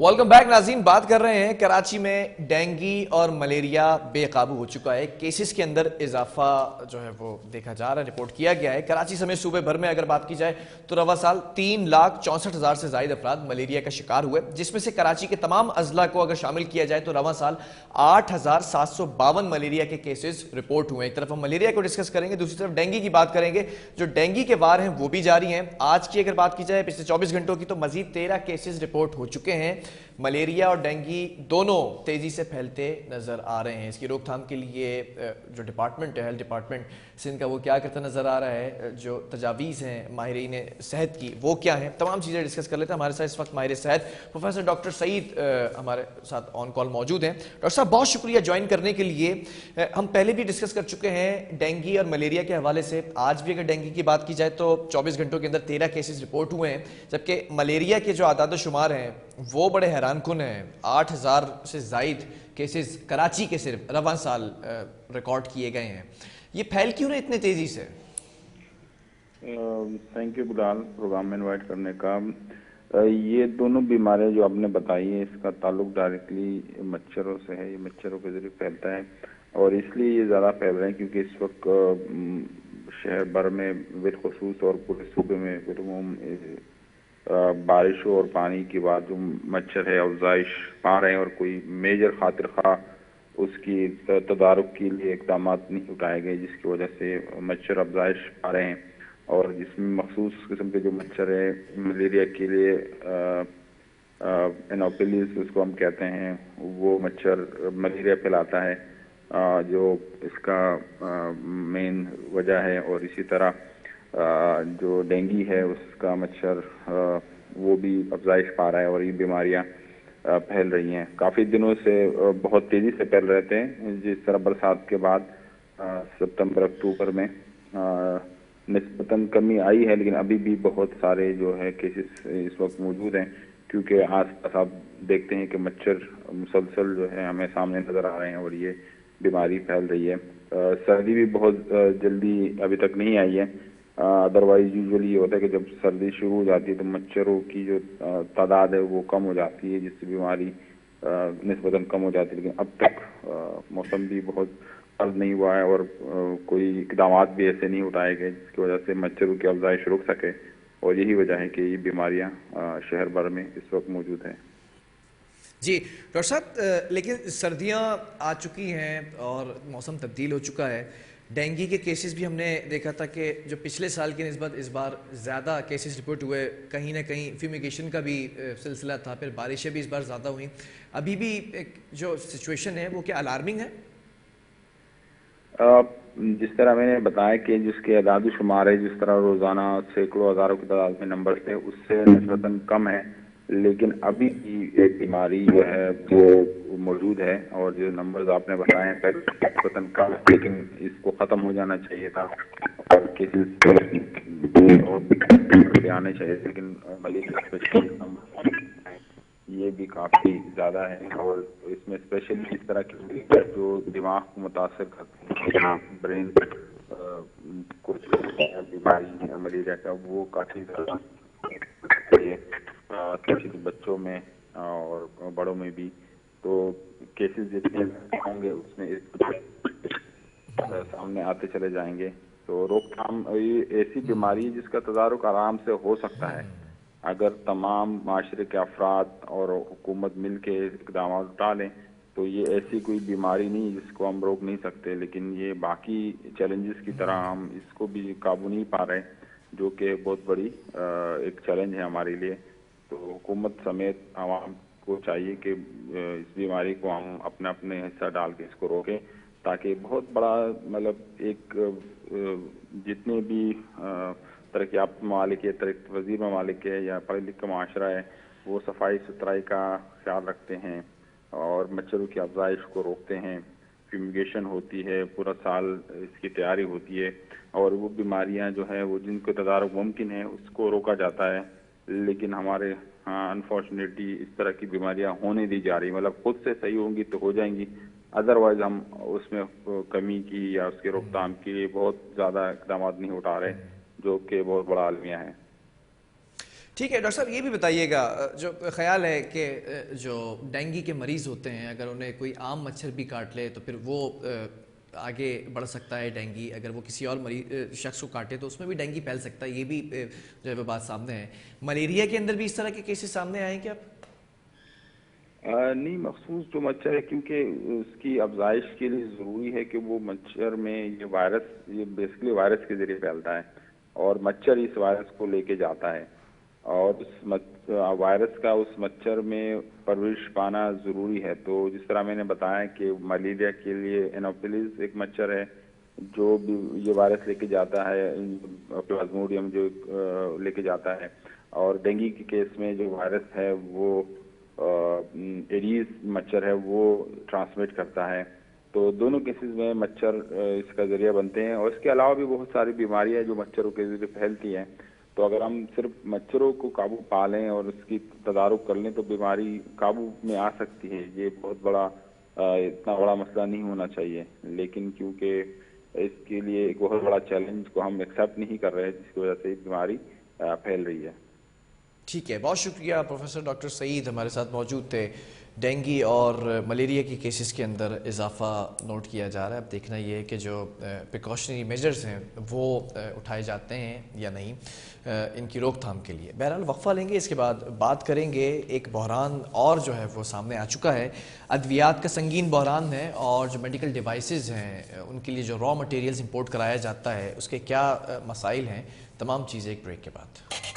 Welcome back नाज़रीन। बात कर रहे हैं कराची में डेंगू और मलेरिया बेकाबू हो चुका है। केसेस के अंदर इजाफा जो है वो देखा जा रहा है, रिपोर्ट किया गया है। कराची समेत सूबे भर में अगर बात की जाए तो रवा साल 3,64,000 से ज्यादा अफराद मलेरिया का शिकार हुए, जिसमें से कराची के तमाम अजला को अगर शामिल किया जाए तो रवा साल 8,752 मलेरिया के केसेस रिपोर्ट हुए। एक तरफ हम मलेरिया को डिस्कस करेंगे, दूसरी तरफ डेंगू की बात करेंगे। जो डेंगू के वार हैं वो भी जारी हैं। आज की अगर बात की जाए पिछले 24 घंटों की तो मजीद 13 केसेस रिपोर्ट हो चुके हैं। मलेरिया और डेंगू दोनों तेजी से फैलते नजर आ रहे हैं। इसकी रोकथाम के लिए जो डिपार्टमेंट है, हेल्थ डिपार्टमेंट सिंध का, वो क्या करता नजर आ रहा है, जो तजावीज़ हैं माहिरीन सेहत की वो क्या हैं, तमाम चीज़ें डिस्कस कर लेते हैं। हमारे साथ इस वक्त माहिर सेहत प्रोफेसर डॉक्टर सईद हमारे साथ ऑन कॉल मौजूद हैं। डॉक्टर साहब बहुत शुक्रिया ज्वाइन करने के लिए। हम पहले भी डिस्कस कर चुके हैं डेंगू और मलेरिया के हवाले से। आज भी अगर डेंगू की बात की जाए तो 24 घंटों के अंदर 13 केसेस रिपोर्ट हुए हैं, जबकि मलेरिया के जो आदाद शुमार हैं वो बड़े हैरान कुन है। 8,000 से जायद केसेस कराची के सिर्फ रवां साल रिकॉर्ड किए गए हैं। ये फैल क्यों रहे इतने तेजी से? थैंक यू बिलाल प्रोग्राम में इनवाइट करने का। ये दोनों बीमारियां जो आपने बताई हैं इसका ताल्लुक डायरेक्टली मच्छरों से है। ये मच्छरों के जरिए फैलता है और इसलिए ये ज़्यादा फैल रहे हैं क्योंकि इस वक्त शहर भर में बिलखुसूस और पूरे सूबे में बिलूम बारिशों और पानी के बाद जो मच्छर है अफजाइश पा रहे हैं और कोई मेजर खातिर खा उसकी तदारुक के लिए इकदाम नहीं उठाए गए, जिसकी वजह से मच्छर अफजाइश पा रहे हैं। और जिसमें मखसूस किस्म के जो मच्छर है मलेरिया के लिए एनोफिलिस उसको हम कहते हैं, वो मच्छर मलेरिया फैलाता है जो इसका मेन वजह है। और इसी तरह जो डेंगू है उसका मच्छर वो भी अफजाइश पा रहा है और ये बीमारियां फैल रही हैं। काफ़ी दिनों से बहुत तेज़ी से फैल रहे थे। जिस तरह बरसात के बाद सितंबर अक्टूबर में निस्बतन कमी आई है, लेकिन अभी भी बहुत सारे जो है केसेस इस वक्त मौजूद हैं क्योंकि आसपास आप देखते हैं कि मच्छर मुसलसल जो है हमें सामने नज़र आ रहे हैं और ये बीमारी फैल रही है। सर्दी भी बहुत जल्दी अभी तक नहीं आई है। अदरवाइज यूजुअली ये होता है कि जब सर्दी शुरू हो जाती है तो मच्छरों की जो तादाद है वो कम हो जाती है, जिससे बीमारी निस्बतन कम हो जाती है। लेकिन अब तक मौसम भी बहुत सर्द नहीं हुआ है और कोई इकदाम भी ऐसे नहीं उठाए गए जिसकी वजह से मच्छरों की अफजाइश रुक सके, और यही वजह है कि ये बीमारियां शहर भर में इस वक्त मौजूद हैं। जी डॉक्टर साहब, लेकिन सर्दियां आ चुकी हैं और मौसम तब्दील हो चुका है। डेंगू के केसेस भी हमने देखा था कि जो पिछले साल की निस्बत इस बार ज़्यादा केसेस रिपोर्ट हुए। कहीं ना कहीं फ्यूमिगेशन का भी सिलसिला था, फिर बारिशें भी इस बार ज़्यादा हुई। अभी भी एक जो सिचुएशन है वो क्या अलार्मिंग है? जिस तरह मैंने बताया कि जिसके आदाद शुमार है, जिस तरह रोज़ाना सैकड़ों हज़ारों की तादाद में नंबर थे उससे निस्बतन कम है, लेकिन अभी भी एक बीमारी जो है वो मौजूद है। और जो नंबर्स आपने बताए हैं निस्बतन कम, लेकिन इसको ख़त्म हो जाना चाहिए था और केसेस आने चाहिए, लेकिन मलेरिया ये भी काफ़ी ज़्यादा है। और इसमें स्पेशली इस तरह की जो दिमाग को मुतासर करती है, ब्रेन को बीमारी मलेरिया का, वो काफ़ी ज़्यादा स्पेशली बच्चों में और बड़ों में भी। तो केसेस जितने होंगे उसमें सामने आते चले जाएंगे। तो रोकथाम ये ऐसी बीमारी है जिसका तदारुक आराम से हो सकता है अगर तमाम माशरे के अफराद और हुकूमत मिल के इकदाम उठा लें। तो ये ऐसी कोई बीमारी नहीं जिसको हम रोक नहीं सकते, लेकिन ये बाकी चैलेंजेस की तरह हम इसको भी काबू नहीं पा रहे, जो कि बहुत बड़ी एक चैलेंज है हमारे लिए। तो हुकूमत समेत आवाम को चाहिए कि इस बीमारी को हम अपने अपने हिस्सा डाल के इसको रोकें, ताकि बहुत बड़ा मतलब एक जितने भी तरक्याफ्ता ममालिक है, तरक्की पज़ीर ममालिक है या पढ़े लिखे माशरा है, वो सफाई सुथराई का ख्याल रखते हैं और मच्छरों की अफजाइश को रोकते हैं। फ्यूमिगेशन होती है, पूरा साल इसकी तैयारी होती है और वो बीमारियां जो है वो जिनको तदारुक मुमकिन है उसको रोका जाता है। लेकिन हमारे अनफॉर्चुनेटली इस तरह की बीमारियां होने दी जा रही, मतलब खुद से सही होंगी तो हो जाएंगी, अदरवाइज हम उसमें कमी की या उसके रोकथाम के लिए बहुत ज़्यादा इकदाम नहीं उठा रहे, जो कि बहुत बड़ा आलमिया है। ٹھیک ہے ڈاکٹر صاحب، یہ بھی بتائیے گا، جو خیال ہے کہ جو ڈینگی کے مریض ہوتے ہیں اگر انہیں کوئی عام مچھر بھی کاٹ لے تو پھر وہ آگے بڑھ سکتا ہے ڈینگی، اگر وہ کسی اور مریض شخص کو کاٹے تو اس میں بھی ڈینگی پھیل سکتا ہے، یہ بھی جو ہے وہ بات سامنے ہے۔ ملیریا کے اندر بھی اس طرح کے کیسز سامنے آئے ہیں کیا؟ نہیں، مخصوص جو مچھر ہے کیونکہ اس کی افزائش کے لیے ضروری ہے کہ وہ مچھر میں یہ وائرس، یہ بیسکلی وائرس کے ذریعے پھیلتا ہے اور مچھر اس وائرس کو لے کے جاتا ہے، اور اس وائرس کا اس مچھر میں پرورش پانا ضروری ہے۔ تو جس طرح میں نے بتایا کہ ملیریا کے لیے اینوفیلز ایک مچھر ہے جو بھی یہ وائرس لے کے جاتا ہے، پلازموڈیم جو لے کے جاتا ہے، اور ڈینگی کے کیس میں جو وائرس ہے وہ ایڈیز مچھر ہے وہ ٹرانسمٹ کرتا ہے۔ تو دونوں کیسز میں مچھر اس کا ذریعہ بنتے ہیں، اور اس کے علاوہ بھی بہت ساری بیماریاں جو مچھروں کے ذریعے پھیلتی ہیں۔ تو اگر ہم صرف مچھروں کو قابو پا لیں اور اس کی تدارک کر لیں تو بیماری قابو میں آ سکتی ہے۔ یہ بہت بڑا اتنا بڑا مسئلہ نہیں ہونا چاہیے، لیکن کیونکہ اس کے لیے ایک بہت بڑا چیلنج کو ہم ایکسیپٹ نہیں کر رہے، جس کی وجہ سے بیماری پھیل رہی ہے۔ ٹھیک ہے، بہت شکریہ پروفیسر ڈاکٹر سعید ہمارے ساتھ موجود تھے۔ ڈینگی اور ملیریا کی کیسز کے اندر اضافہ نوٹ کیا جا رہا ہے، اب دیکھنا یہ ہے کہ جو پریکاشنری میجرز ہیں وہ اٹھائے جاتے ہیں یا نہیں ان کی روک تھام کے لیے۔ بہرحال وقفہ لیں گے، اس کے بعد بات کریں گے۔ ایک بحران اور جو ہے وہ سامنے آ چکا ہے، ادویات کا سنگین بحران ہے، اور جو میڈیکل ڈیوائسز ہیں ان کے لیے جو را مٹیریلز امپورٹ کرایا جاتا ہے اس کے کیا مسائل ہیں، تمام چیزیں ایک بریک کے بعد۔